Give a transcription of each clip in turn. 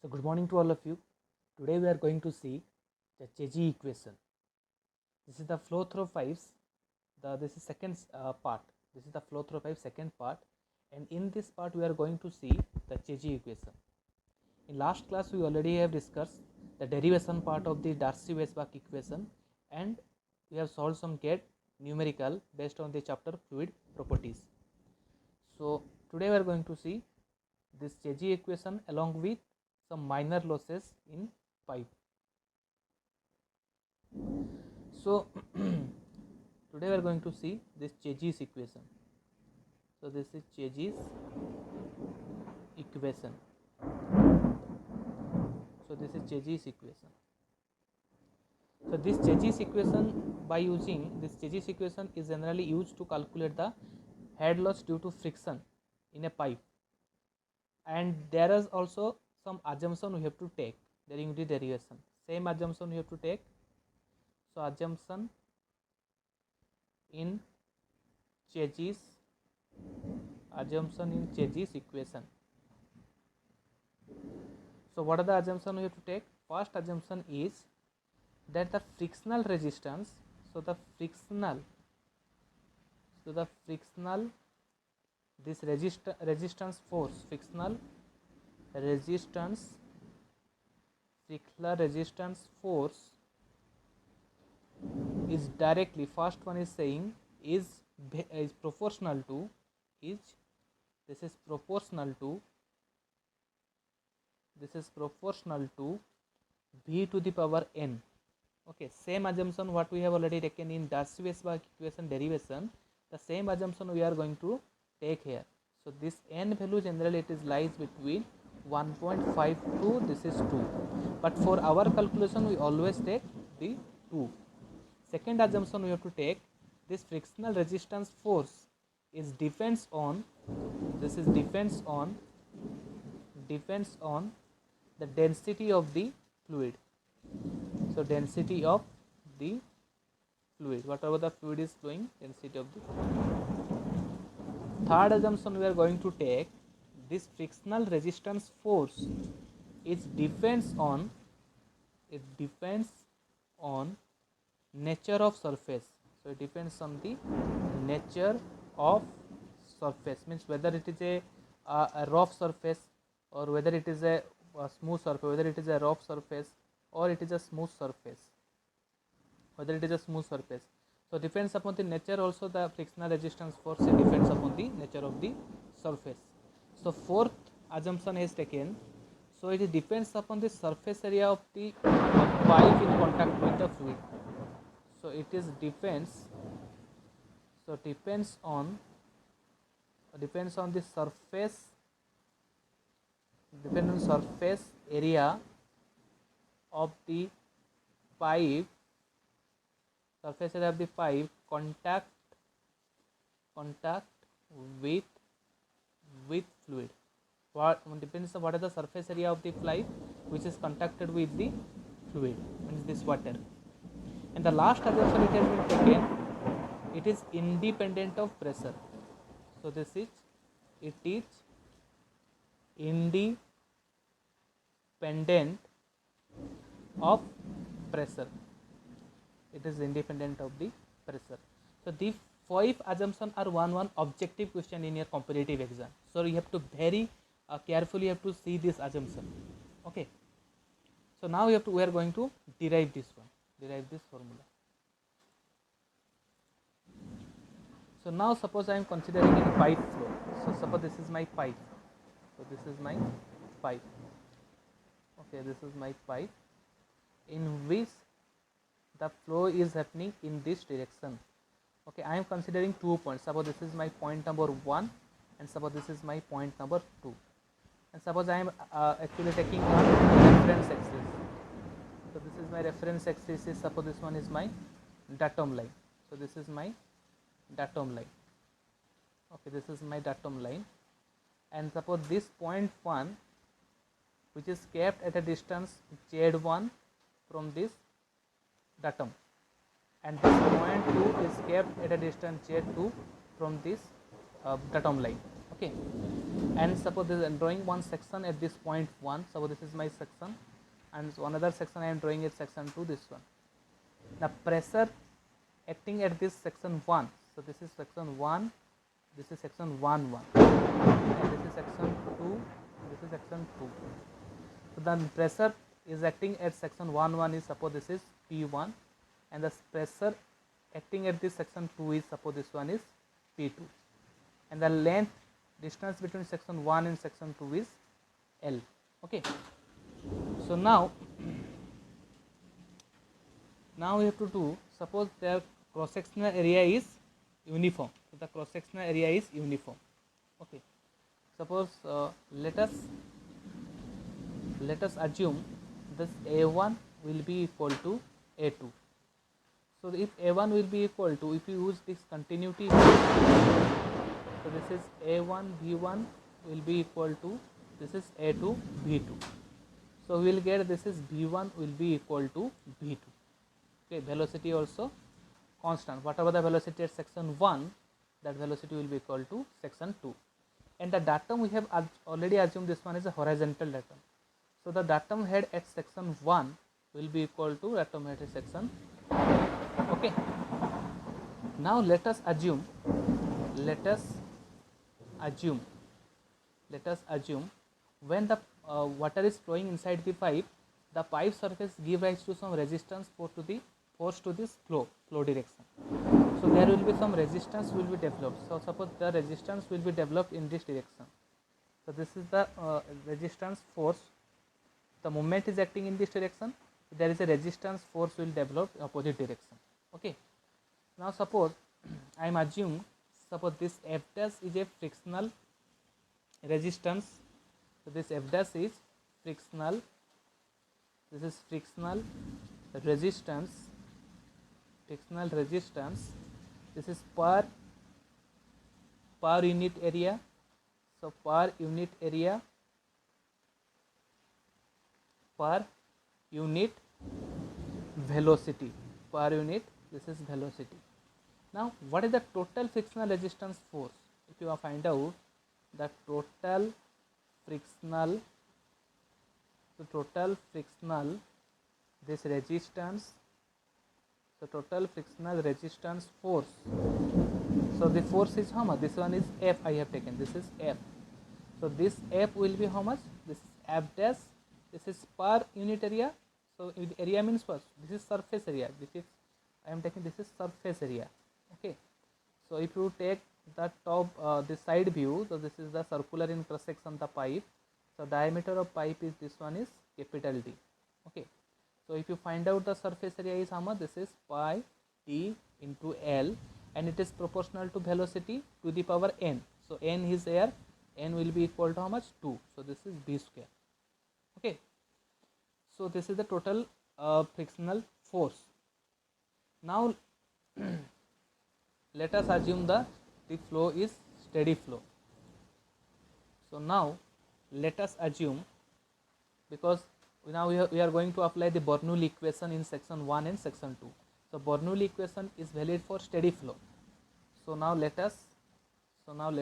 Good morning to all of you. Today we are going to see the Cheji equation. This is the flow through pipes. This is second part. This is the flow through pipe second part, and in this part we are going to see the Cheji equation. In last class we already have discussed the derivation part of the Darcy-Weisbach equation, and we have solved some GATE numerical based on the chapter fluid properties. So today we are going to see this Cheji equation along with some minor losses in pipe. So today we are going to see this Cheji's equation. So this is Cheji's equation. So this is Cheji's equation. So this Cheji's equation, by using this Cheji's equation, is generally used to calculate the head loss due to friction in a pipe. And there is also some assumption we have to take during the derivation. Same assumption we have to take. So assumption in Cheji's equation. So what are the assumptions we have to take? First assumption is that the frictional resistance, this resistance force, frictional resistance force is directly, first one is saying is proportional to V to the power n. Okay, same assumption what we have already taken in Darcy-Weisbach equation derivation, the same assumption we are going to take here. So this n value generally it is lies between 1.5 to this is 2, but for our calculation we always take the 2. Second assumption we have to take, this frictional resistance force is depends on the density of the fluid. So density of the fluid, whatever the fluid is flowing, density of the fluid. Third assumption we are going to take, this frictional resistance force is depends on nature of surface. So it depends on the nature of surface, means whether it is a rough surface or whether it is a smooth surface, whether it is a rough surface or it is a smooth surface, So depends upon the nature also, the frictional resistance force depends upon the nature of the surface. So fourth assumption is taken, so it depends upon the surface area of the pipe in contact with the fluid. So it is depends on the surface area of the pipe, contact with fluid. What depends on what is the surface area of the pipe which is contacted with the fluid, means this water. And the last assumption it has been taken, it is independent of pressure. So it is independent of pressure. It is independent of the pressure. So the 5 assumptions are one objective question in your competitive exam. So you have to very carefully have to see this assumption. Okay. So now we are going to derive this formula. So now suppose I am considering a pipe flow. So suppose this is my pipe. Okay, this is my pipe in which the flow is happening in this direction. Okay, I am considering 2 points. Suppose this is my point number 1 and suppose this is my point number 2. And suppose I am actually taking a reference axis. So this is my reference axis. Suppose this one is my datum line. So this is my datum line. Okay, this is my datum line. And suppose this point 1, which is kept at a distance Z1 from this datum, and this point 2 is kept at a distance Z2 from this datum line. Okay, and suppose this I am drawing one section at this point 1. Suppose this is my section, and another section I am drawing at section 2, this one. The pressure acting at this section 1, so this is section 1, this is section 1 1, and this is section 2, this is section 2. So the pressure is acting at section 1 1 is, suppose this is P1, and the pressure acting at this section 2 is, suppose this one is P2, and the length distance between section 1 and section 2 is L. Okay. So now we have to do, suppose their cross sectional area is uniform. So the cross sectional area is uniform. Okay. Suppose let us assume this A1 will be equal to A2. So if A1 will be equal to, if you use this continuity, so this is A1 V1 will be equal to, this is A2 V2. So we will get this is V1 will be equal to V2. Okay, velocity also constant. Whatever the velocity at section 1, that velocity will be equal to section 2. And the datum we have already assumed this one is a horizontal datum. So the datum head at section 1 will be equal to datum head at section 2. Okay. Now let us assume when the water is flowing inside the pipe surface give rise to some resistance force to this flow direction. So there will be some resistance will be developed. So suppose the resistance will be developed in this direction. So this is the resistance force. The moment is acting in this direction. There is a resistance force will develop opposite direction. Okay. Now suppose I am assuming, suppose this F dash is a frictional resistance. So this F dash is frictional. This is frictional resistance. Frictional resistance. This is per unit area. So per unit area, per unit velocity, per unit, this is velocity. Now what is the total frictional resistance force? If you find out the total frictional, this resistance, so total frictional resistance force. So the force is how much? This one is F I have taken, this is F. So this F will be how much? This is F dash, this is per unit area. So area means what? This is surface area, this is, I am taking, this is surface area. Okay. So if you take the top, the side view, so this is the circular in cross section the pipe. So diameter of pipe is, this one is capital D. Okay. So if you find out the surface area is how much? This is pi d into L, and it is proportional to velocity to the power n. So n is here, n will be equal to how much? 2. So this is b square. Okay. So this is the total frictional force. Now let us assume the flow is steady flow. So now let us assume, because now we are going to apply the Bernoulli equation in section 1 and section 2. So Bernoulli equation is valid for steady flow. So now let us assume,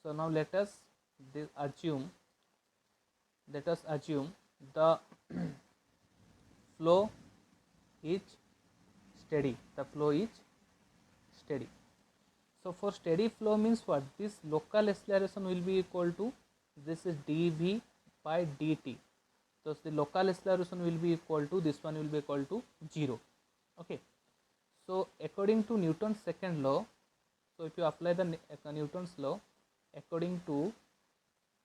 so now let us assume the flow is steady. The flow is steady. So for steady flow means what? This local acceleration will be equal to, this is dv by dt. So the local acceleration will be equal to, this one will be equal to 0. Okay. So according to Newton's second law, so if you apply the Newton's law, according to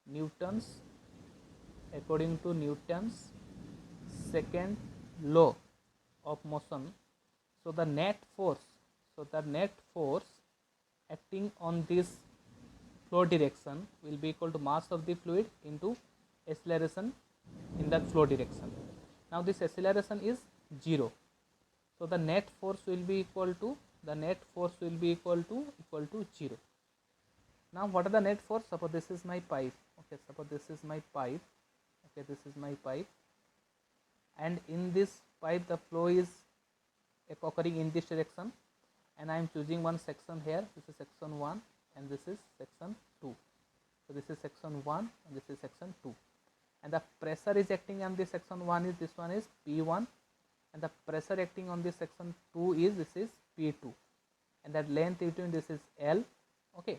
Newton's second law of motion, so the net force acting on this flow direction will be equal to mass of the fluid into acceleration in that flow direction. Now this acceleration is 0. So the net force will be equal to 0. Now what are the net force? Suppose this is my pipe. Okay, suppose this is my pipe. Okay, this is my pipe, and in this pipe the flow is occurring in this direction, and I am choosing one section here. This is section 1 and this is section 2. So this is section 1 and this is section 2, and the pressure is acting on this section 1 is, this one is P1, and the pressure acting on this section 2 is, this is P2, and that length between this is L. Okay,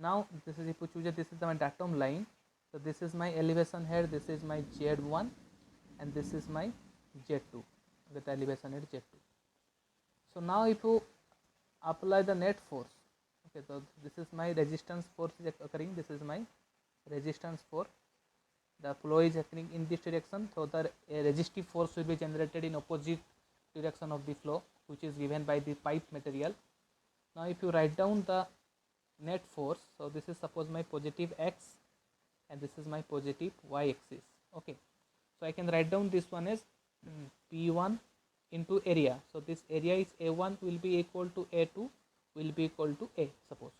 now this is, if you choose, this is my datum line. So this is my elevation here, this is my Z1 and this is my Z2, with elevation at Z2. So now if you apply the net force, okay, so this is my resistance force is occurring, this is my resistance force, the flow is happening in this direction, so the resistive force will be generated in opposite direction of the flow, which is given by the pipe material. Now if you write down the net force, so this is suppose my positive x and this is my positive y axis. Okay, so I can write down this one as P1 into area. So this area is A1 will be equal to A2 will be equal to A, suppose.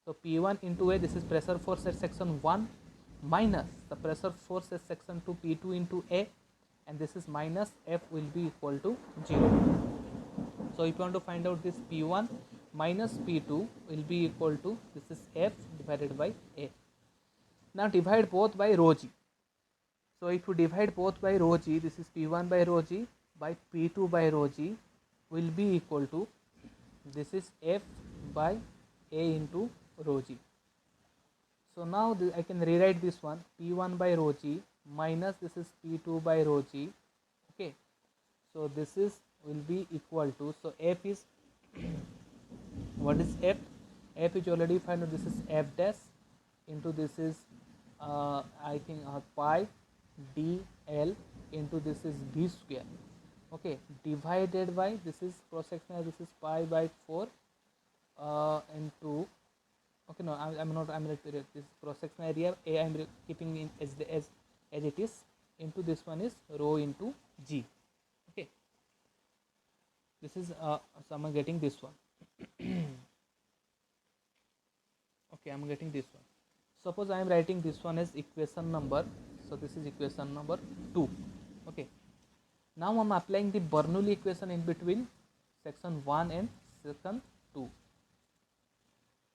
So P1 into A, this is pressure force at section 1 minus the pressure force at section 2 P2 into A, and this is minus F will be equal to 0. So if you want to find out this P1 minus P2 will be equal to, this is F divided by A. Now divide both by rho g. So if you divide both by rho g, this is P1 by rho g by P2 by rho g will be equal to, this is F by A into rho g. So now I can rewrite this one, P1 by rho g minus this is P2 by rho g. Okay, so this is will be equal to, so F is what is F? F is already found out, this is F dash into this is I think pi dl into this is b square. Okay, divided by, this is cross section, this is pi by 4 into, okay, no, I'm not, this cross section area A I'm keeping in as it is, into this one is rho into g. Okay, this is so I'm getting this one. Okay, I'm getting this one. Suppose I am writing this one as equation number, so this is equation number 2. Okay, now I'm applying the Bernoulli equation in between section 1 and section 2.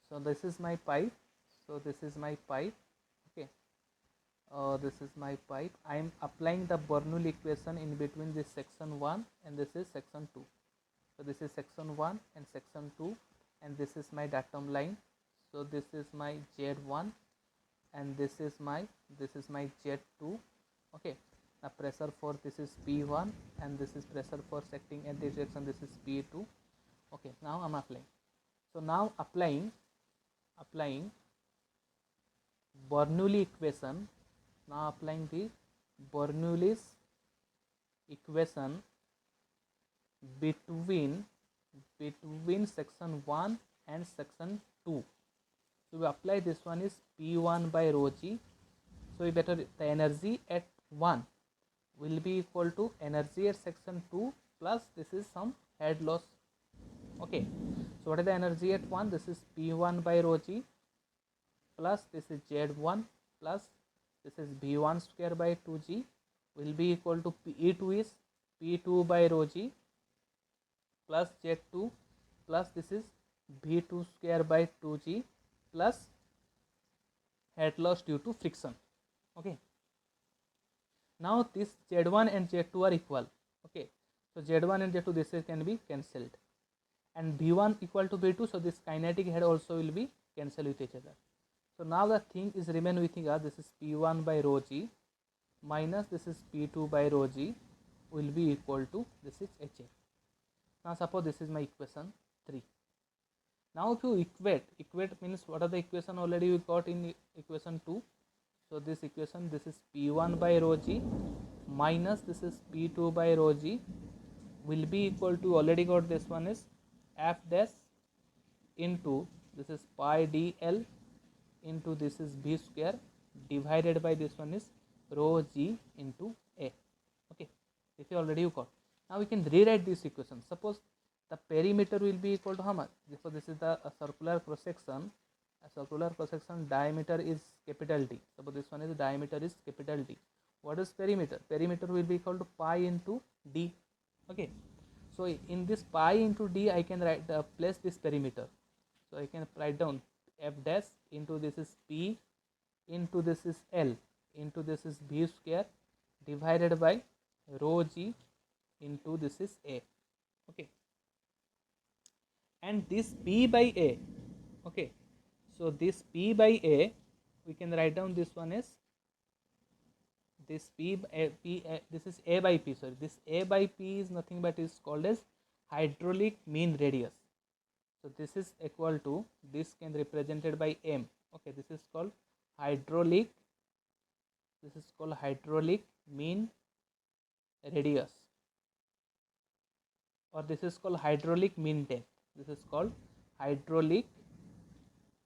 So this is my pipe, so this is my pipe. Okay, this is my pipe. I am applying the Bernoulli equation in between this section 1 and this is section 2. So this is section 1 and section 2, and this is my datum line. So this is my Z1 and this is my Z2. Okay, now pressure for this is P1 and this is pressure force acting at this direction, this is P2. Okay, now I'm applying. So now applying Bernoulli equation. Now applying the Bernoulli's equation between section 1 and section 2. So we apply this one is P1 by rho g. So we better, the energy at 1 will be equal to energy at section 2 plus this is some head loss. Okay, so what is the energy at 1? This is P1 by rho g plus this is Z1 plus this is B1 square by 2g will be equal to P2 is P2 by rho g plus Z2 plus this is B2 square by 2g plus head loss due to friction. Okay, now this Z1 and Z2 are equal. Okay, so Z1 and Z2 this is can be cancelled, and B1 equal to B2, so this kinetic head also will be cancelled with each other. So now the thing is remain with us, this is P1 by rho g minus this is P2 by rho g will be equal to, this is HF. Now suppose this is my equation 3. Now if you equate means what are the equation already we got in equation 2. So this equation, this is P1 by rho g minus this is P2 by rho g will be equal to, already got this one is F dash into this is pi dl into this is b square divided by this one is rho g into A. Okay, this is already you got. Now we can rewrite this equation. Suppose the perimeter will be equal to how much? So this is the circular cross section. A circular cross section diameter is capital D. Suppose this one is diameter is capital D. What is perimeter? Perimeter will be equal to pi into D. Okay. So in this pi into D, I can write place this perimeter. So I can write down f dash into this is P into this is L into this is V square divided by rho G into this is A. Okay. And this P by A. Okay. So this P by A, we can write down this one as this this is A by P. Sorry, this A by P is nothing but is called as hydraulic mean radius. So this is equal to, this can represented by M. Okay, this is called hydraulic. This is called hydraulic mean radius, or this is called hydraulic mean depth. This is called hydraulic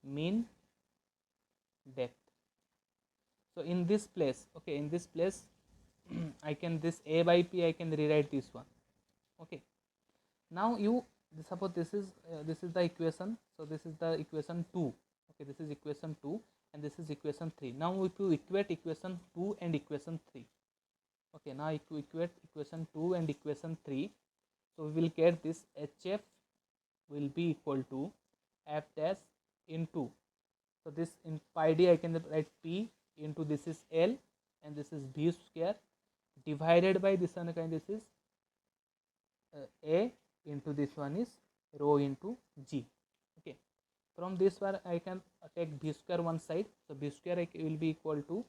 mean depth. So in this place, okay, in this place, I can this A by P, I can rewrite this one. Okay. Now you suppose this is the equation. So this is the equation 2. Okay, this is equation 2 and this is equation 3. Now if you equate equation 2 and equation 3. Okay, now if you equate equation 2 and equation 3, so we will get this HF will be equal to F dash into, so this in pi d I can write P into this is L and this is V square divided by this one, kind this is A into this one is rho into G. Okay, from this one I can take V square one side, so V square will be equal to,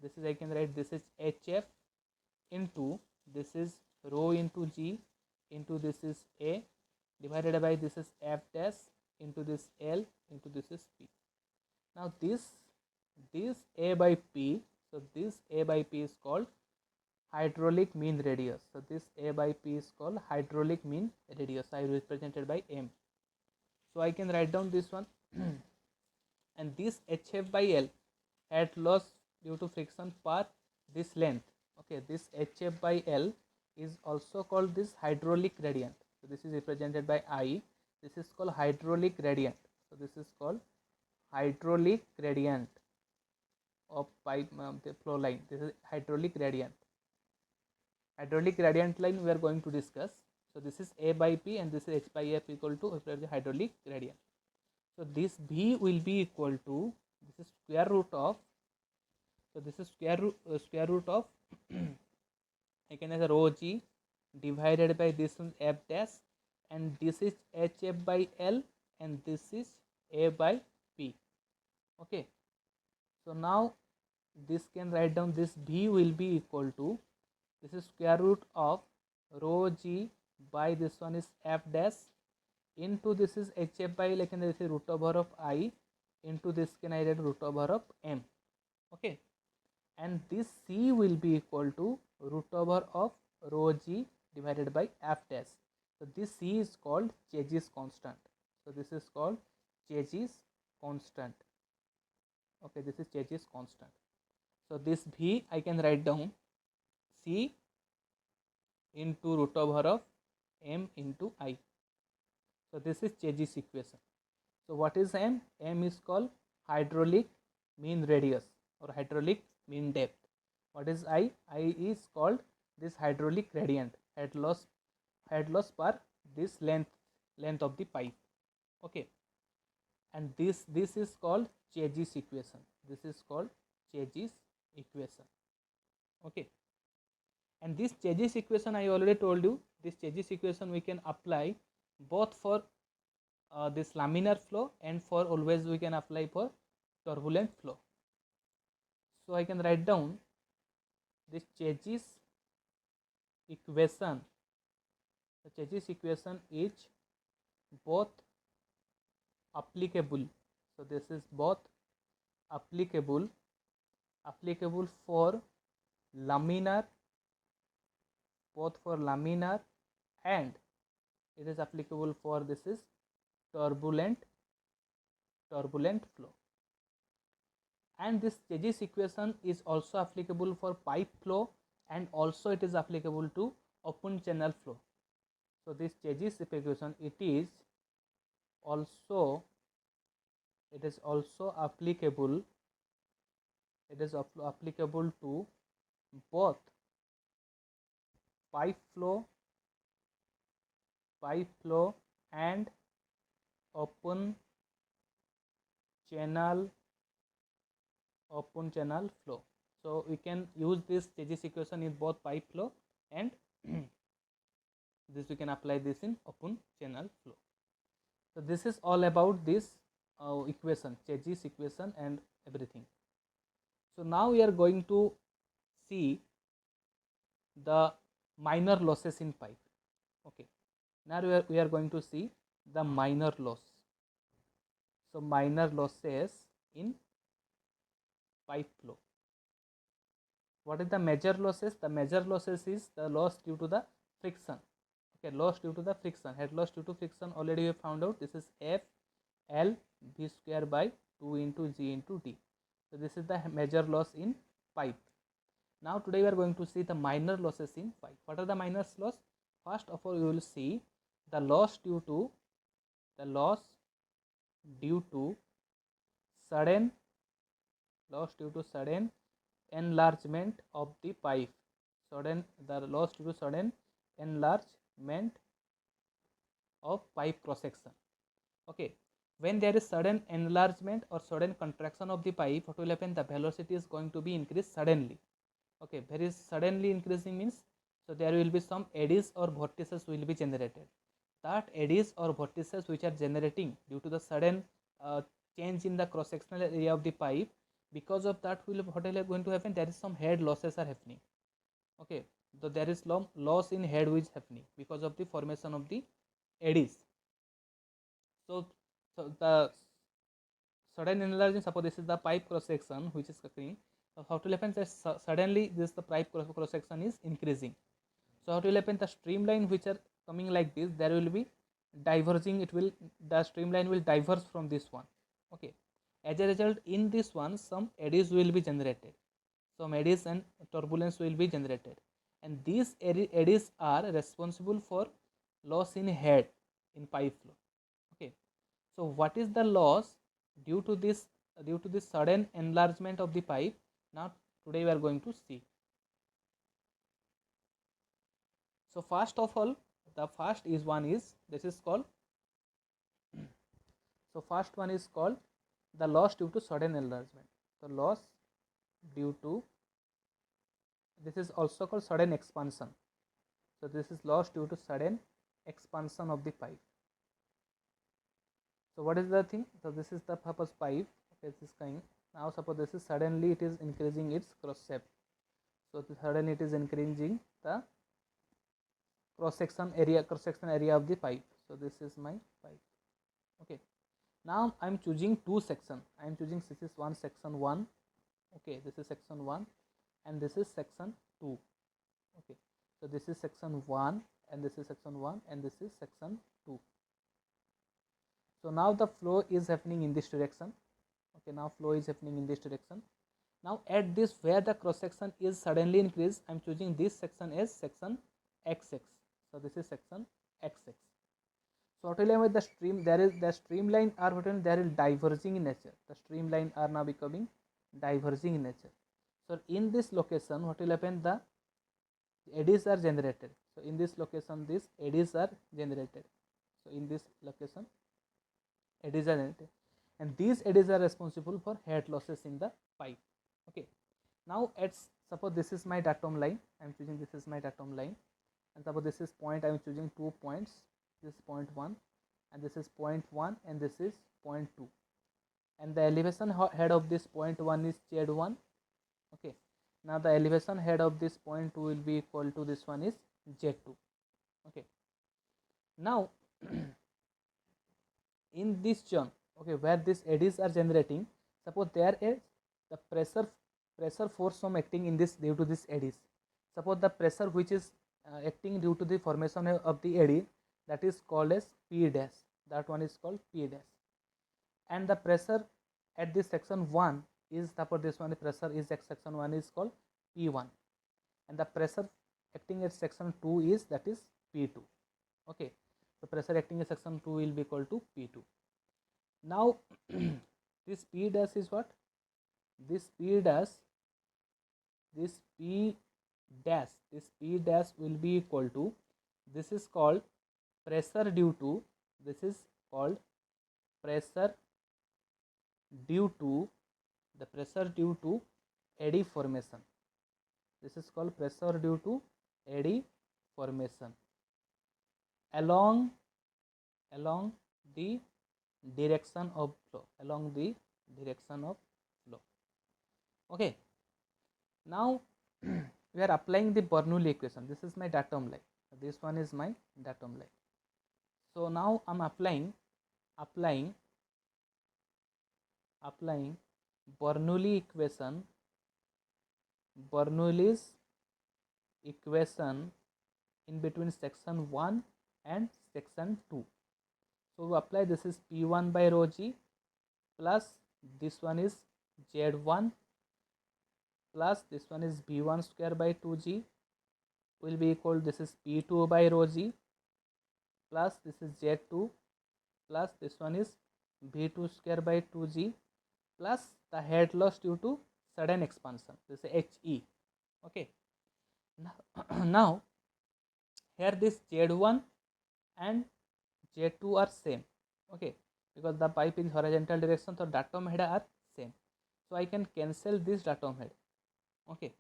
this is I can write this is HF into this is rho into G into this is A divided by this is F dash into this L into this is P. Now this A by P, so this A by P is called hydraulic mean radius. So this A by P is called hydraulic mean radius. I represented by M. So I can write down this one and this HF by L had loss due to friction per this length. Okay, this HF by L is also called this hydraulic gradient. So this is represented by I. This is called hydraulic gradient. So this is called hydraulic gradient of pipe the flow line. This is hydraulic gradient. Hydraulic gradient line we are going to discuss. So this is A by P and this is H by F equal to the hydraulic gradient. So this V will be equal to, this is square root of, so this is square root of I can as a rho G divided by this one F dash, and this is HF by L and this is A by P. Okay. So now this can write down, this V will be equal to, this is square root of rho G by this one is F dash into this is HF by L, and this is root over of I into this can I write root over of M. Okay. And this C will be equal to root over of rho G divided by F dash. So this C is called Chase's constant. So this is called Chase's constant. Okay, this is Chase's constant. So this V I can write down C into root over of M into I. So this is Chase's equation. So what is M? M is called hydraulic mean radius or hydraulic mean depth. What is I? I is called this hydraulic gradient, head loss per this length of the pipe. Okay, and this is called Chase's equation. This is called Chase's equation. Okay, and this Chase's equation I already told you, this Chase's equation we can apply both for this laminar flow and for always we can apply for turbulent flow. So I can write down this Chase's equation. The Chase's equation is both applicable. So this is both applicable for laminar, both for laminar, and it is applicable for this is turbulent flow. And this Chase's equation is also applicable for pipe flow, and also it is applicable to open channel flow. So this Chezy's equation, it is also applicable, applicable to both pipe flow and open channel flow. So we can use this Chezy's equation in both pipe flow and this we can apply this in open channel flow. So this is all about this equation, Chezy's equation and everything. So now we are going to see the minor losses in pipe. Okay, now we are going to see the minor loss. So minor losses in pipe flow. What is the major losses? The major losses is the loss due to the friction. Okay, loss due to the friction, head loss due to friction already we found out. This is F L V square by 2 into G into D. So this is the major loss in pipe. Now today we are going to see the minor losses in pipe. What are the minor loss? First of all, you will see the loss due to sudden enlargement of the pipe. The loss due to sudden enlargement of pipe cross section. Okay, when there is sudden enlargement or sudden contraction of the pipe, what will happen? The velocity is going to be increased suddenly. Okay, very suddenly increasing means, so there will be some eddies or vortices will be generated. That eddies or vortices which are generating due to the sudden change in the cross sectional area of the pipe, because of that what will going to happen? There is some head losses are happening. Okay, so there is loss in head which is happening because of the formation of the eddies. So the sudden enlargement, suppose this is the pipe cross section which is occurring. So how to happen? Suddenly this the pipe cross section is increasing. So how to happen? The streamline which are coming like this, there will be diverging. The streamline will diverge from this one. Okay. As a result, in this one, some eddies will be generated. Some eddies and turbulence will be generated, and these eddies are responsible for loss in head in pipe flow. Okay. So what is the loss due to this sudden enlargement of the pipe? Now today we are going to see. So first of all, the first is one is this is called so first one is called the loss due to sudden enlargement. The loss due to, this is also called sudden expansion. So this is loss due to sudden expansion of the pipe. So what is the thing? So this is the purpose pipe. Okay, this is kind. Now suppose this is suddenly it is increasing its cross shape. So suddenly it is increasing the cross section area of the pipe. So this is my pipe. Okay. Now I am choosing two sections. I am choosing this is one section 1. Okay, this is section 1 and this is section 2. Okay. So this is section 1 and this is section 1 and this is section 2. So now the flow is happening in this direction. Okay, now flow is happening in this direction. Now at this where the cross section is suddenly increased, I am choosing this section as section XX. So this is section XX. So what will happen with the stream? There is the streamline are what will there is diverging in nature. The streamline are now becoming diverging in nature. So in this location, what will happen? The eddies are generated. So in this location, these eddies are generated. So in this location, eddies are generated, and these eddies are responsible for head losses in the pipe. Okay. Now suppose this is my datum line. I am choosing this is my datum line, and suppose this is point. I am choosing 2 points. This is point 1, and this is point 1, and this is point 2. And the elevation head of this point 1 is Z1. Okay. Now the elevation head of this point 2 will be equal to this one is Z2. Okay. Now in this zone, okay, where these eddies are generating, suppose there is the pressure force from acting in this due to this eddies. Suppose the pressure which is acting due to the formation of the eddy, that is called as P dash. That one is called P dash. And the pressure at this section 1 is, suppose this one pressure is at section 1 is called P1, and the pressure acting at section 2 is, that is P2. Okay, so pressure acting in section 2 will be equal to P2. Now this P dash is what? This P dash will be equal to, this is called pressure due to, this is called pressure due to, the pressure due to eddy formation. This is called pressure due to eddy formation along the direction of flow, along the direction of flow. Okay, now we are applying the Bernoulli equation. This is my datum line, this one is my datum line. So now I'm applying Bernoulli's equation in between section 1 and section 2. So we apply, this is P1 by rho g plus this one is Z1 plus this one is B1 square by 2g will be equal, this is P2 by rho g plus this is Z2 plus this one is B2 square by 2g plus the head loss due to sudden expansion, this is He. Okay, now here this Z1 and Z2 are same. Okay, because the pipe is horizontal direction, so datum head are same, so I can cancel this datum head. Okay,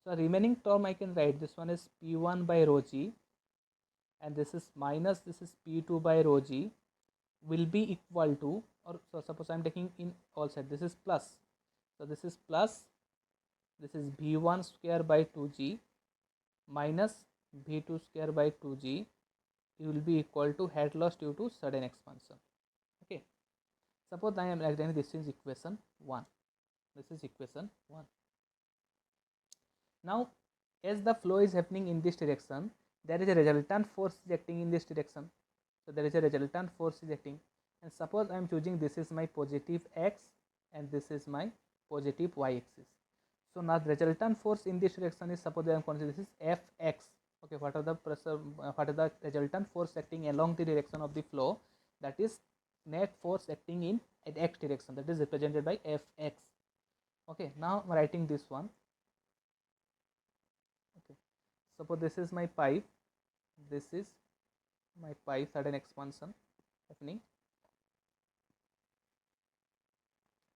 so remaining term I can write, this one is P1 by rho g and this is minus this is P2 by rho g will be equal to, or so suppose I am taking in all side, this is plus, so this is plus, this is B1 square by 2g minus B2 square by 2g will be equal to head loss due to sudden expansion. Okay, suppose I am writing this is equation 1, this is equation 1. Now as the flow is happening in this direction, there is a resultant force acting in this direction, so there is a resultant force is acting, and suppose I am choosing, this is my positive x and this is my positive y axis. So now the resultant force in this direction is, suppose I am considering this is Fx. Okay, what are the pressure, what is the resultant force acting along the direction of the flow, that is net force acting in x direction, that is represented by Fx. Okay, now I am writing this one. Okay, suppose this is my pipe, this is my pipe, sudden expansion happening,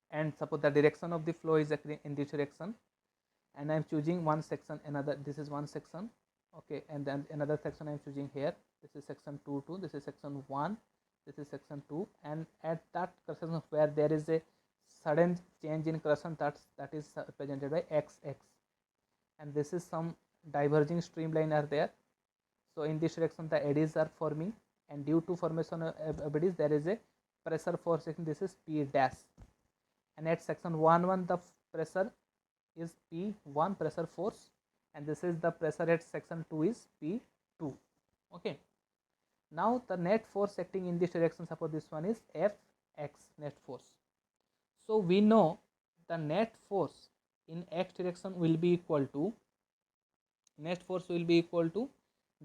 and suppose the direction of the flow is in this direction, and I am choosing one section, another, this is one section. Okay, and then another section I am choosing here, this is section 2 2, this is section 1, this is section 2, and at that crosssection where there is a sudden change in crosssection, that is represented by xx, and this is some diverging streamline are there. So in this direction the eddies are forming, and due to formation of eddies there is a pressure force acting, this is P dash, and at section 1 1 the pressure is P1 pressure force, and this is the pressure at section 2 is P2. Okay, now the net force acting in this direction, suppose this one is Fx net force. So we know the net force in x direction will be equal to, net force will be equal to,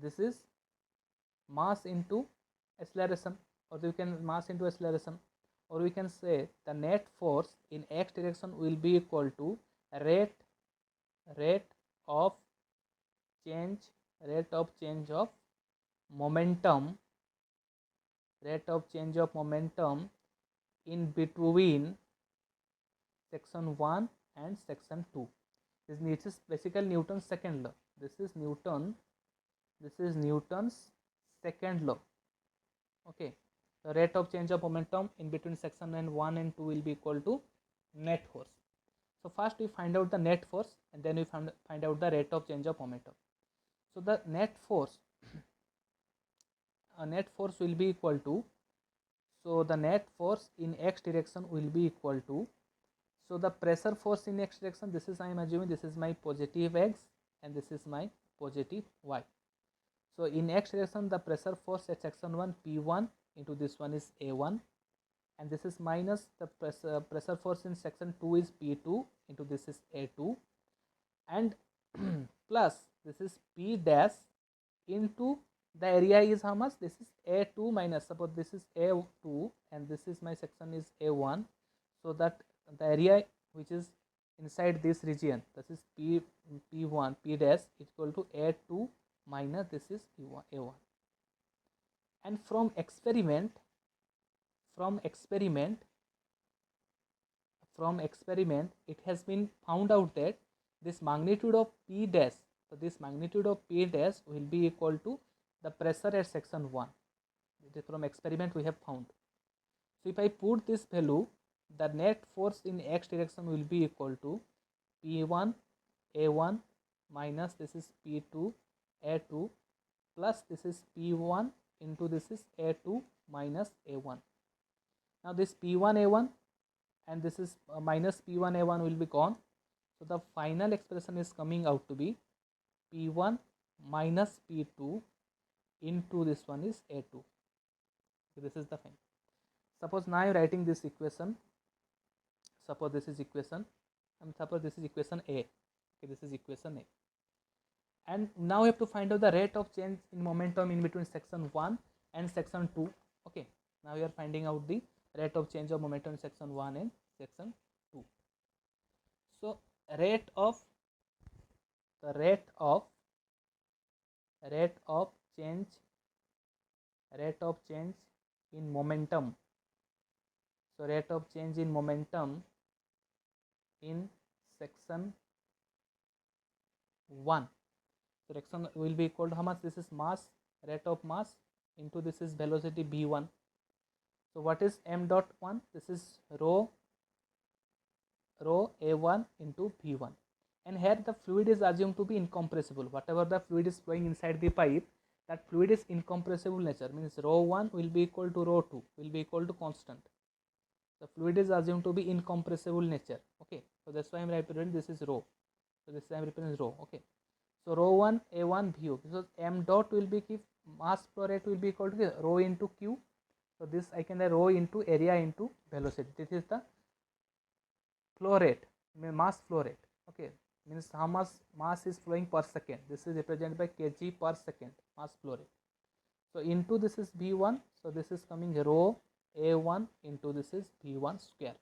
this is mass into acceleration, or you can mass into acceleration, or we can say the net force in x direction will be equal to rate of change of momentum, in between section 1 and section 2. This is basically Newton's second law. This is Newton's second law. Okay, the rate of change of momentum in between section 1 and 2 will be equal to net force. So first we find out the net force, and then we find out the rate of change of momentum. So the net force will be equal to, so the net force in x direction will be equal to, so the pressure force in x direction, this is I am assuming this is my positive x and this is my positive y. So in x direction the pressure force at section 1 P1 into this one is A1, and this is minus the pressure force in section 2 is P2 into this is A2, and plus this is P dash into the area is how much? This is A2 minus, suppose this is A2 and this is my section is A1, so that the area which is inside this region, this is P1 P dash equal to A2 minus this is A1. And from experiment it has been found out that this magnitude of P dash, so this magnitude of P dash will be equal to the pressure at section 1. It is from experiment we have found. So if I put this value, the net force in x direction will be equal to P1 A1 minus this is P2 A2 plus this is P1 into this is A2 minus A1. Now this P1 A1 and this is minus P1 A1 will be gone. So the final expression is coming out to be P1 minus P2 into this one is A2. So this is the final. Suppose now I am writing this equation. Suppose this is equation and suppose this is equation A. Okay, this is equation A. And now we have to find out the rate of change in momentum in between section 1 and section 2. Okay, now we are finding out the rate of change of momentum in section 1 and section 2. So rate of change in momentum. So rate of change in momentum in section 1. So section will be equal to how much? This is mass, rate of mass into this is velocity v1. So what is m dot 1? This is rho a1 into v1. And here the fluid is assumed to be incompressible. Whatever the fluid is flowing inside the pipe, that fluid is incompressible nature, means rho 1 will be equal to rho 2 will be equal to constant. The fluid is assumed to be incompressible nature. Okay, so that's why I am representing this is rho. So this I am representing rho. Okay, so rho 1 a1 vu, because m dot will be keep mass flow rate will be equal to rho into q. So this I can write rho into area into velocity. This is the flow rate, mass flow rate. Okay, means how much mass is flowing per second. This is represented by kg per second, mass flow rate. So into this is v1. So this is coming rho a1 into this is v1 square.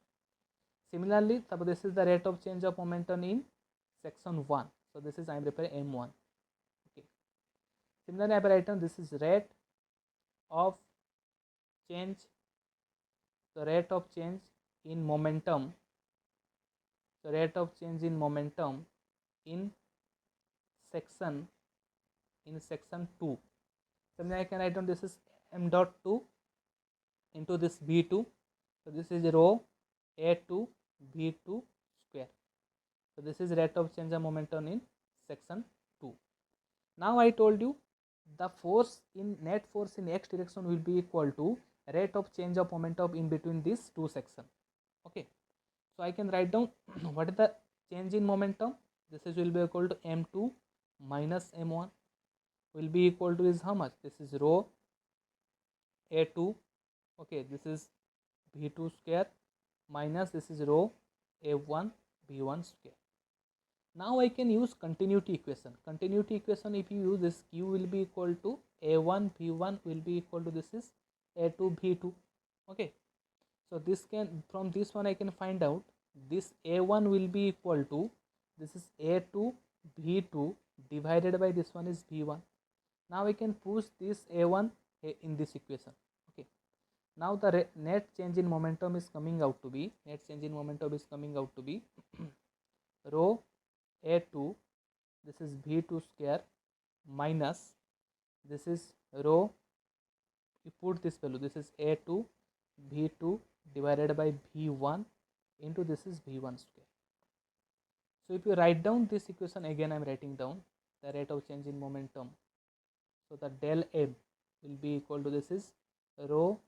Similarly, suppose this is the rate of change of momentum in section 1. So this is I am referring m1. Okay. Similarly, I have written this is rate of change. The rate of change in momentum. So rate of change in momentum in section 2. So I can write down this is m dot 2 into this v2. So this is rho a2 v2 square. So this is rate of change of momentum in section 2. Now I told you the force in net force in x direction will be equal to rate of change of momentum in between these two sections. Okay, so I can write down what is the change in momentum. This is will be equal to m2 minus m1 will be equal to is how much? This is rho a2. Okay, this is v2 square minus this is rho a1 v1 square. Now I can use continuity equation. Continuity equation, if you use this, q will be equal to a1 v1 will be equal to this is a2 v2. Okay, so this can, from this one I can find out this a1 will be equal to this is a2 v2 divided by this one is v1. Now I can push this a1 in this equation. Okay, now the net change in momentum is coming out to be rho a2, this is v2 square minus this is rho, you put this value, this is a2 v2 divided by v1 into this is v1 square. So if you write down this equation again, I am writing down the rate of change in momentum. So the del m will be equal to this is rho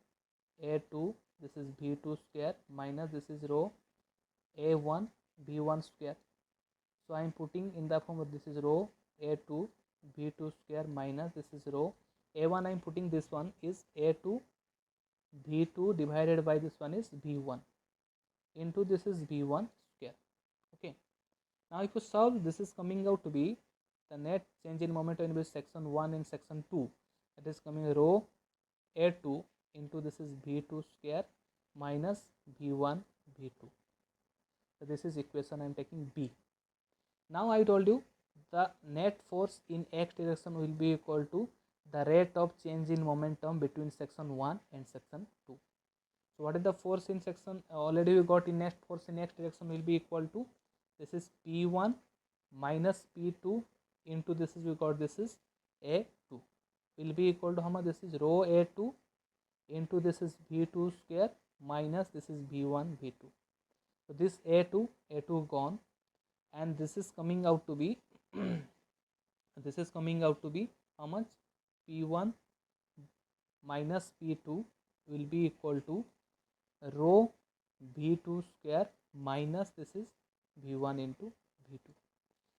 a2, this is v2 square minus this is rho a1 v1 square. So I am putting in the form of this is rho a2 v2 square minus this is rho a1, I am putting this one is a2 v2 divided by this one is v1 into this is v1 square. Okay, now if you solve, this is coming out to be the net change in momentum in section 1 and section 2. That is coming rho A2 into this is V2 square minus V1 V2. So this is equation I am taking B. Now I told you the net force in x direction will be equal to the rate of change in momentum between section 1 and section 2. So what is the force in section, already we got in net force in x direction will be equal to, this is P1 minus P2 into this is, we got this is A2 will be equal to how much, this is rho A2 into this is V2 square minus this is V1 V2. So this A2 gone, and this is coming out to be this is coming out to be how much, P1 minus P2 will be equal to rho V2 square minus this is V1 into V2.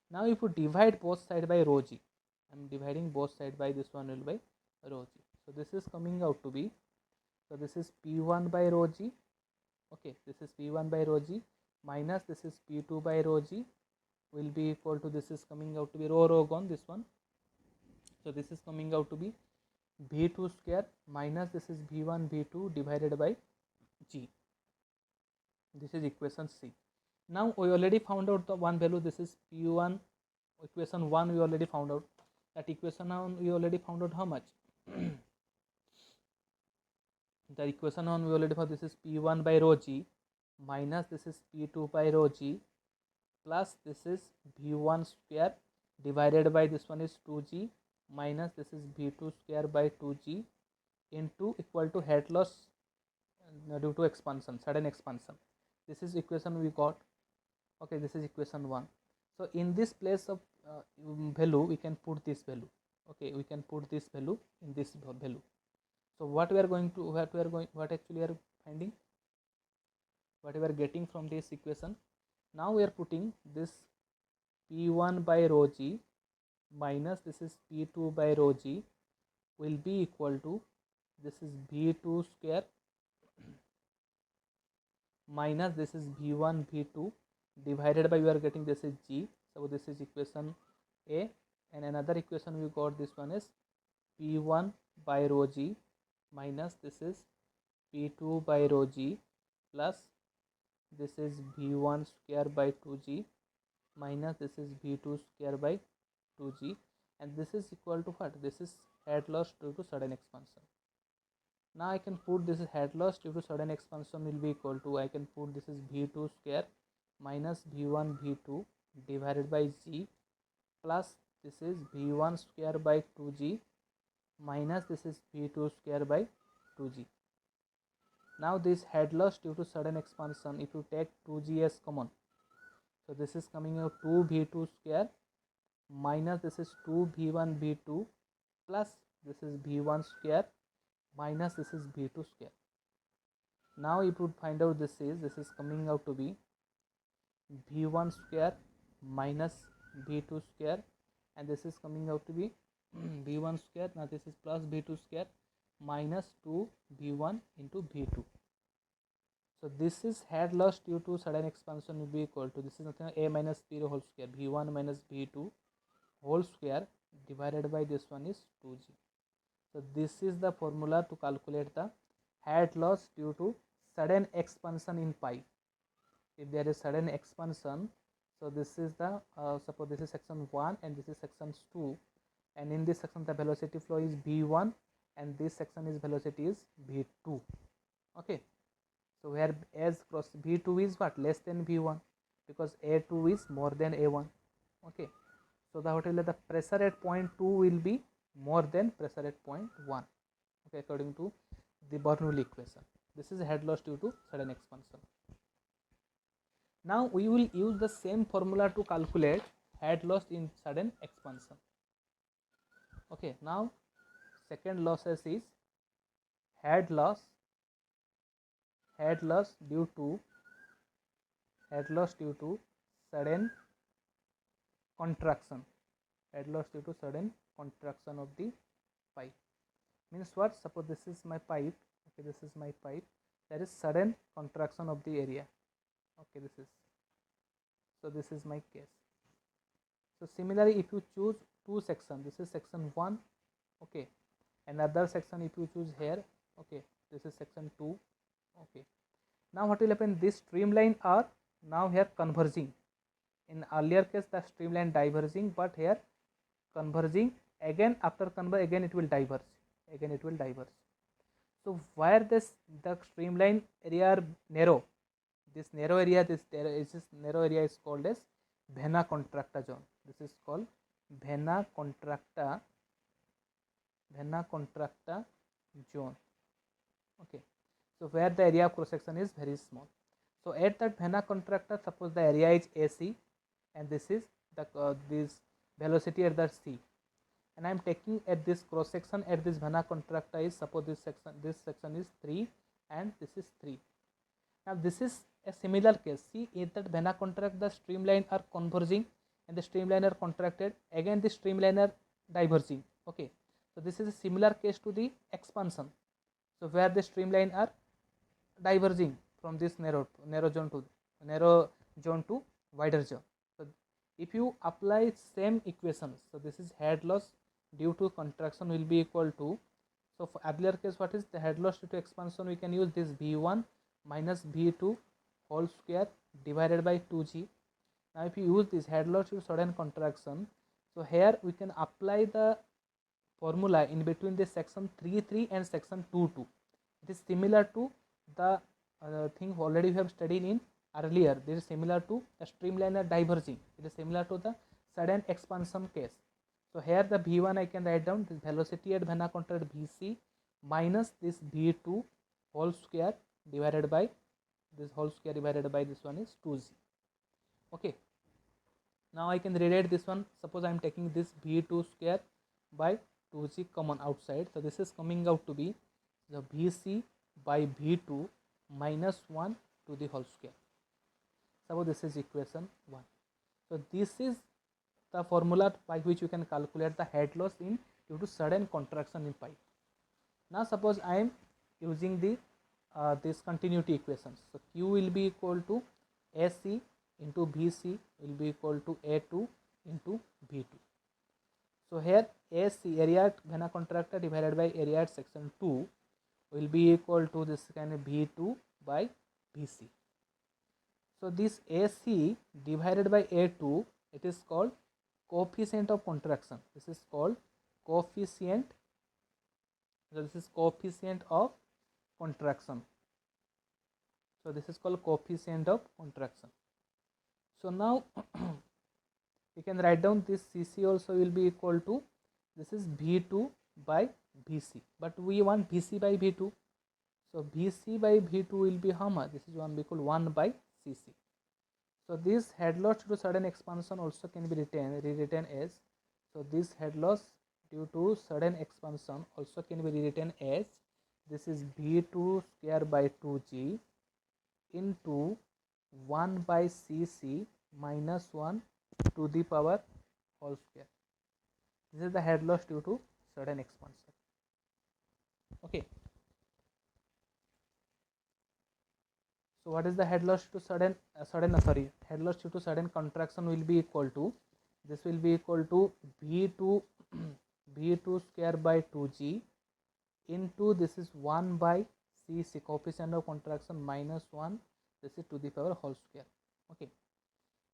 Now if you divide both side by rho g, I am dividing both side by this one will by rho g. So this is coming out to be, so this is P1 by rho g, okay, this is P1 by rho g minus this is P2 by rho g will be equal to, this is coming out to be rho gone, this one. So this is coming out to be V2 square minus this is V1 V2 divided by g. This is equation C. Now we already found out the one value, this is P1, equation 1 we already found out. That equation 1 we already found out how much? The equation 1 we already found, this is P1 by rho g minus this is P2 by rho g plus this is V1 square divided by this one is 2g minus this is V2 square by 2g into equal to head loss due to expansion, sudden expansion. This is equation we got, okay, this is equation 1. So in this place of value we can put this value, okay, we can put this value in this value. So what we are going to, what actually we are finding, what we are getting from this equation, now we are putting this P1 by rho g minus this is P2 by rho g will be equal to, this is V2 square minus this is V1 V2 divided by, we are getting this is g. So this is equation A, and another equation we got, this one is P1 by rho g minus this is P2 by rho g plus this is V1 square by 2g minus this is V2 square by 2g, and this is equal to what, this is head loss due to sudden expansion. Now I can put this is head loss due to sudden expansion will be equal to, I can put this is V2 square minus V1 V2 divided by g plus this is V1 square by 2g minus this is V2 square by 2g. Now this head loss due to sudden expansion, if you take 2g as common, so this is coming out 2V2 square minus this is 2V1 V2 plus this is V1 square minus this is V2 square. Now if you find out this is coming out to be V1 square minus V2 square, and this is coming out to be V1 square, now this is plus V2 square minus 2V1 into V2. So this is head loss due to sudden expansion will be equal to, this is nothing A minus B whole square, V1 minus V2 whole square divided by this one is 2g. So this is the formula to calculate the head loss due to sudden expansion in pipe. If there is sudden expansion, so this is the suppose this is section 1 and this is section 2, and in this section the velocity flow is V1 and this section is velocity is V2, okay. So where as cross V2 is what, less than V1, because A2 is more than A1, okay. So the pressure at point 2 will be more than pressure at point 1, okay, according to the Bernoulli equation. This is head loss due to sudden expansion. Now we will use the same formula to calculate head loss in sudden expansion, okay. Now second losses is head loss due to sudden contraction, head loss due to sudden contraction of the pipe. Means what, suppose this is my pipe, okay, this is my pipe, there is sudden contraction of the area, okay, this is, so this is my case. So similarly if you choose two sections, this is section 1, okay, another section if you choose here. Okay, this is section 2. Okay, now what will happen, this streamline are now here converging. In earlier case the streamline diverging, but here converging. Again after converge, again it will diverge, again it will diverge. So where the streamline area are narrow, this narrow area, this narrow area is called as vena contracta zone. This is called vena contracta zone. Okay, so where the area of cross section is very small. So at that vena contracta, suppose the area is AC and this is the this velocity at the C, and I am taking at this cross section at this vena contracta is, suppose this section is 3 and this is 3. Now this is a similar case. See, in that vena contracta the streamline are converging and the streamline are contracted, again the streamline are diverging. Okay, so this is a similar case to the expansion. So where the streamline are diverging from this narrow zone to wider zone. So if you apply same equations, so this is head loss due to contraction will be equal to, so for earlier case what is the head loss due to expansion, we can use this V1 minus V2 whole square divided by 2g. Now if you use this head loss due to sudden contraction, so here we can apply the formula in between this section 3.3 and section 2.2. It is similar to the thing already we have studied in earlier. This is similar to the streamliner diverging. It is similar to the sudden expansion case. So here the V1 I can write down this velocity at vena contract Vc minus this V2 whole square divided by this one is 2g. Okay, now I can rewrite this one. Suppose I am taking this V2 square by 2g common outside, so this is coming out to be the Vc by V2 minus 1 to the whole square. Suppose this is equation 1. So this is the formula by which you can calculate the head loss in due to sudden contraction in pipe. Now suppose I am using the this continuity equations. So Q will be equal to AC into Vc will be equal to A2 into V2. So here AC, area at vena contracta divided by area at section 2 will be equal to this kind of V2 by Vc. So this AC divided by A2, it is called coefficient of contraction. This is called coefficient. So this is coefficient of contraction. So this is called coefficient of contraction. So now we can write down this Cc also will be equal to, this is V2 by Vc, but we want Vc by V2. So Vc by V2 will be how much? This is one equal 1 by Cc. So this head loss due to sudden expansion also can be rewritten as, so this head loss due to sudden expansion also can be rewritten as, this is V2 square by 2g into 1 by Cc minus 1 to the power whole square. This is the head loss due to sudden expansion. Okay. So what is the head loss to head loss due to sudden contraction will be equal to, this will be equal to V2 square by 2g into, this is 1 by Cc coefficient of contraction minus 1, this is to the power whole square. Okay,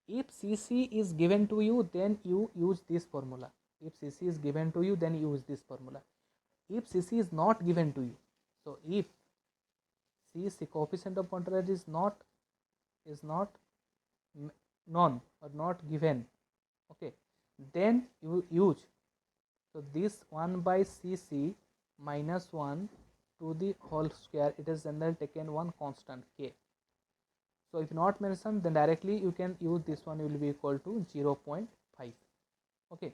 if Cc is given to you, then you use this formula. If Cc is given to you, then use this formula. If Cc is not given to you, so if Cc coefficient of contraction is not known or not given, okay, then you use, so this 1 by Cc minus 1 to the whole square, it is generally taken one constant k. So if not mentioned, then directly you can use this one, will be equal to 0.5. Okay,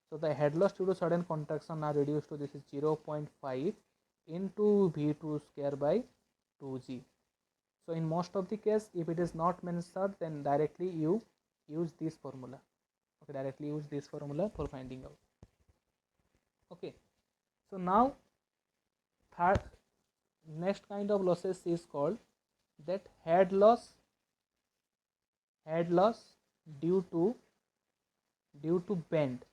so the head loss due to sudden contraction are reduced to, this is 0.5 into V2 square by 2g. So in most of the case, if it is not mentioned, then directly you use this formula. Okay, directly use this formula for finding out. Okay, so now next kind of losses is called that head loss due to bend.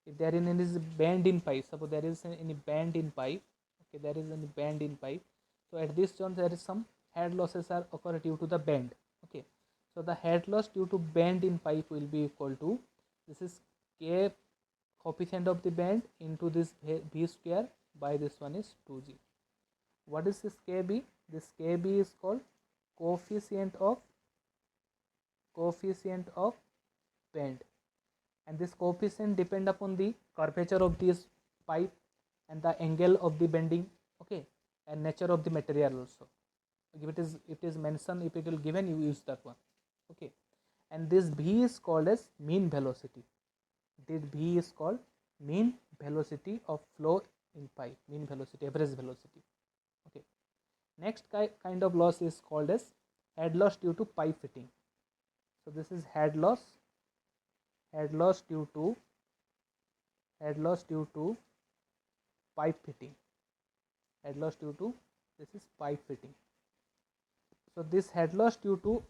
if there is any bend in pipe, suppose there is any bend in pipe, okay, there is any bend in pipe, so at this zone there is some head losses are occur due to the bend, okay. So the head loss due to bend in pipe will be equal to, this is K coefficient of the bend into this V square by this one is 2G. What is this KB? This KB is called coefficient of bend, and this coefficient depend upon the curvature of this pipe and the angle of the bending, okay, and nature of the material also. If it is mentioned, if it will given, you use that one, okay. And this V is called as mean velocity. This V is called mean velocity of flow in pipe, mean velocity, average velocity, okay. Next kind of loss is called as head loss due to pipe fitting. So this is head loss due to pipe fitting, head loss due to, this is pipe fitting. So this head loss due to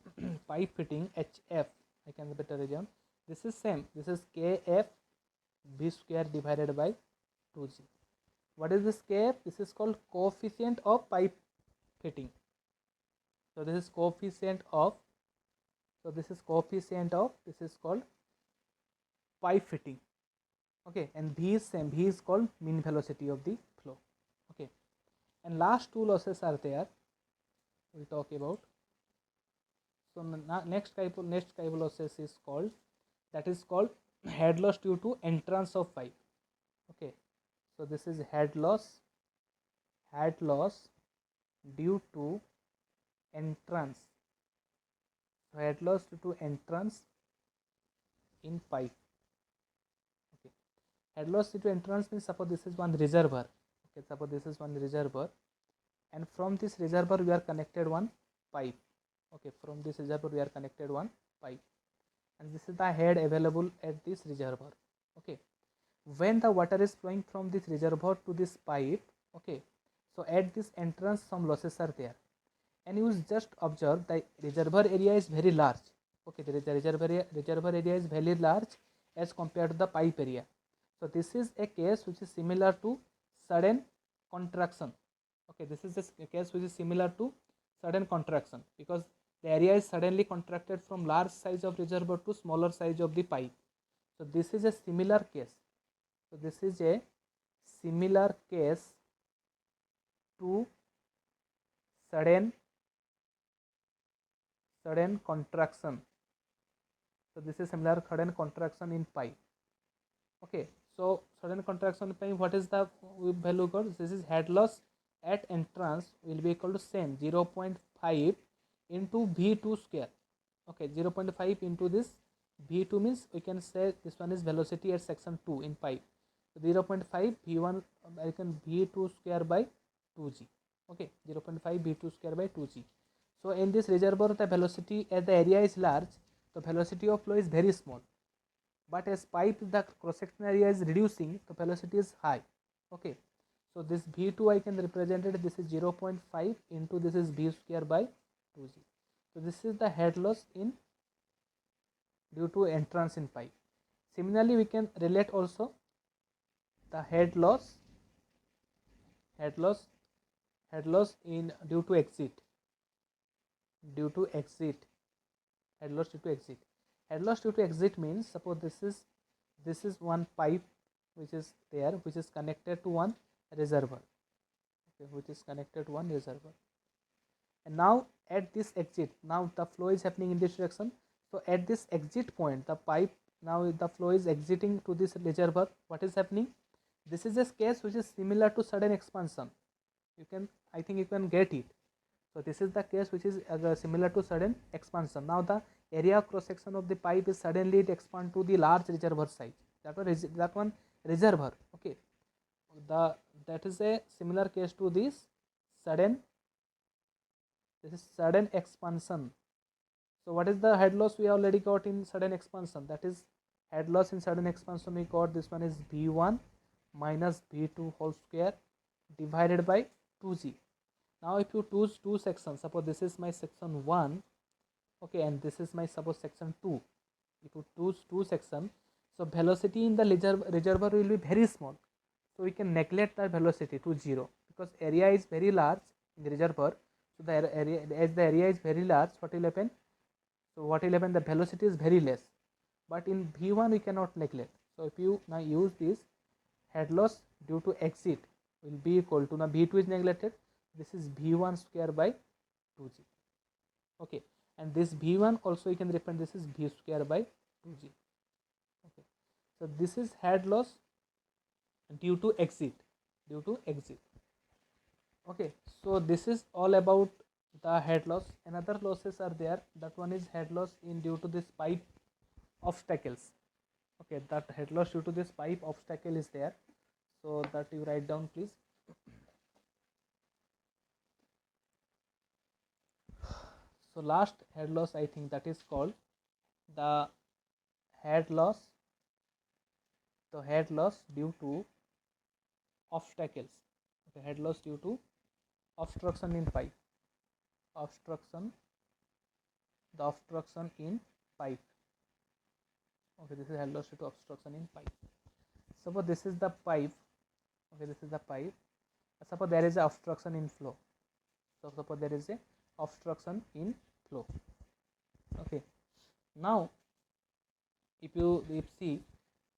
pipe fitting, HF, I can better write down, this is same, this is KF V square divided by 2G. What is this KF? This is called coefficient of pipe fitting. So this is coefficient of, this is called pipe fitting, okay. And V is same, V is called mean velocity of the flow, okay. And last two losses are there, we'll talk about. So next type of losses is called, that is called head loss due to entrance of pipe, okay. So this is head loss due to entrance, head loss due to entrance in pipe, okay. Head loss due to entrance means, suppose this is one reservoir, okay, suppose this is one reservoir, and from this reservoir we are connected one pipe, okay, from this reservoir we are connected one pipe, and this is the head available at this reservoir, okay. When the water is flowing from this reservoir to this pipe, okay, so at this entrance some losses are there, and you just observe the reservoir area is very large, okay, the reservoir area is very large as compared to the pipe area. So this is a case which is similar to sudden contraction, okay, this is a case which is similar to sudden contraction, because the area is suddenly contracted from large size of reservoir to smaller size of the pipe. So this is a similar case. So this is a similar case to sudden contraction. So this is similar sudden contraction in pipe, okay. So sudden contraction in pipe, what is the value got? This is head loss at entrance will be equal to same 0.5 into V2 square, okay, 0.5 into this V2 means we can say this one is velocity at section 2 in pipe, so 0.5 V1 I can V2 square by 2G, okay, 0.5 V2 square by 2G. So in this reservoir the velocity as the area is large, the velocity of flow is very small, but as pipe the cross section area is reducing, the velocity is high, okay. So this V2 I can represent it, this is 0.5 into this is V square by 2G. So this is the head loss in due to entrance in pipe. Similarly we can relate also the head loss in due to exit, head loss due to exit. Head loss due to exit means, suppose this is one pipe which is there, which is connected to one reservoir, okay, which is connected to one reservoir, and now at this exit, now the flow is happening in this direction. So at this exit point, the pipe, now the flow is exiting to this reservoir. What is happening? This is a case which is similar to sudden expansion. I think you can get it. So this is the case which is similar to sudden expansion. Now the area cross section of the pipe is suddenly it expand to the large reservoir size. That one reservoir, okay. That is a similar case to this sudden. This is sudden expansion. So what is the head loss we already got in sudden expansion? That is head loss in sudden expansion we got, this one is V1 minus V2 whole square divided by 2G. Now if you choose two sections, suppose this is my section 1, okay, and this is my suppose section 2. If you choose two sections, So velocity in the reservoir will be very small, so we can neglect the velocity to 0 because area is very large in the reservoir. So the area, as the area is very large, what will happen? So what will happen? The velocity is very less, but in V1 we cannot neglect. So if you now use this, head loss due to exit will be equal to, now V2 is neglected, this is V1 square by 2G. Okay, and this V1 also you can represent, this is V square by 2G. Okay, so this is head loss due to exit, due to exit. Okay, so this is all about the head loss. Another losses are there, that one is head loss in due to this pipe obstacles. Okay, that head loss due to this pipe obstacle is there, so that you write down please. So last head loss, I think that is called the head loss, the head loss due to obstacles. Okay, head loss due to obstruction in pipe, obstruction, the obstruction in pipe. Okay, this is head loss due to obstruction in pipe. Suppose this is the pipe. Okay, this is the pipe. Suppose there is a obstruction in flow. So suppose there is a obstruction in flow. Okay, now if see,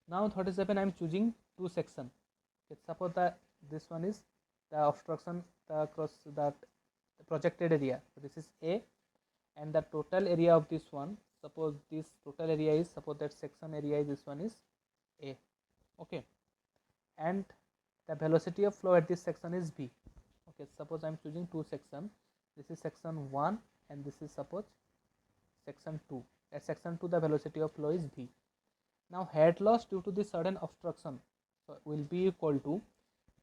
now what is happen, I am choosing two section. Okay, suppose this one is the obstruction, the cross, that the projected area. So this is A, and the total area of this one, suppose this total area is, suppose that section area is, this one is A. Okay, and the velocity of flow at this section is V. Okay, suppose I am choosing two section, this is section 1 and this is suppose section 2. At section 2 the velocity of flow is V. Now head loss due to this sudden obstruction, so will be equal to,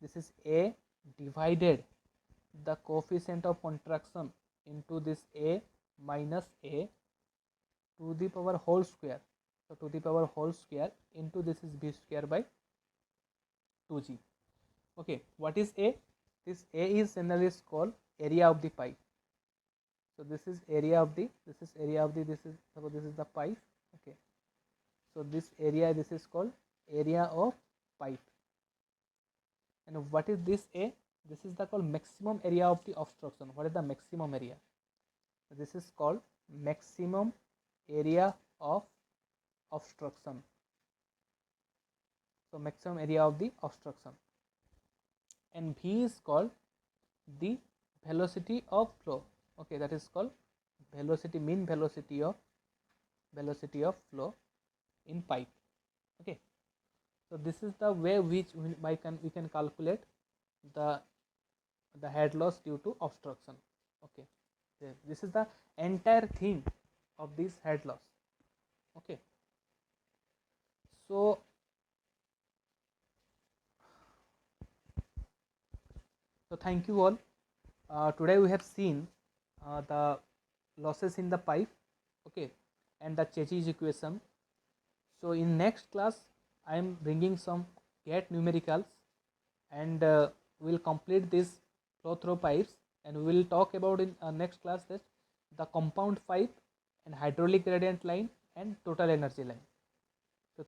this is A divided the coefficient of contraction into this A minus A to the power whole square. So to the power whole square into this is V square by 2G. Okay, what is A? This A is generally called area of the pipe. So this is area of the, this is area of the, this is, suppose this is the pipe. Okay, so this area, this is called area of pipe. And what is this A? This is the called maximum area of the obstruction. What is the maximum area? This is called maximum area of obstruction. So maximum area of the obstruction. And V is called the velocity of flow. Okay, that is called velocity, mean velocity of flow in pipe. Okay, so this is the way which we can calculate the head loss due to obstruction. Okay, this is the entire theme of this head loss. Okay, so thank you all. Today we have seen the losses in the pipe, okay, and the Chezy's equation. So in next class I am bringing some GATE numericals, and we will complete this flow through pipes, and we will talk about in next class that the compound pipe and hydraulic gradient line and total energy line.